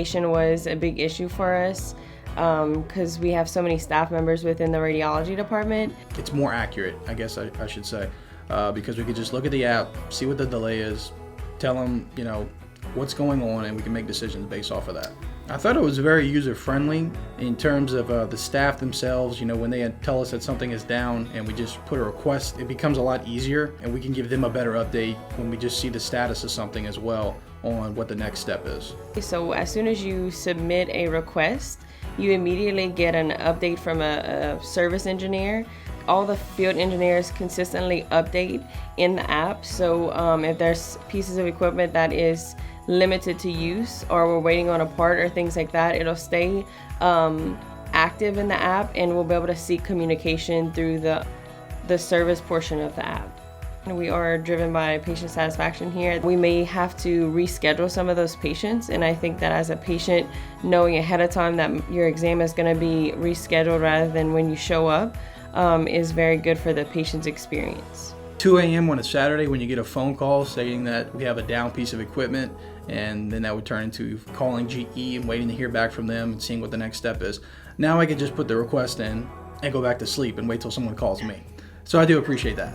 communication was a big issue for us because we have so many staff members within the radiology department. It's more accurate, I guess I should say, because we could just look at the app, see what the delay is, tell them, what's going on, and we can make decisions based off of that. I thought it was very user-friendly in terms of the staff themselves. When they tell us that something is down and we just put a request, it becomes a lot easier, and we can give them a better update when we just see the status of something as well on what the next step is. So as soon as you submit a request, you immediately get an update from a service engineer. All the field engineers consistently update in the app, so if there's pieces of equipment that is limited to use or we're waiting on a part or things like that, it'll stay active in the app, and we'll be able to seek communication through the service portion of the app. We are driven by patient satisfaction here. We may have to reschedule some of those patients, and I think that as a patient, knowing ahead of time that your exam is going to be rescheduled rather than when you show up is very good for the patient's experience. 2 a.m. on a Saturday when you get a phone call saying that we have a down piece of equipment, and then that would turn into calling GE and waiting to hear back from them and seeing what the next step is. Now I can just put the request in and go back to sleep and wait till someone calls me. So I do appreciate that.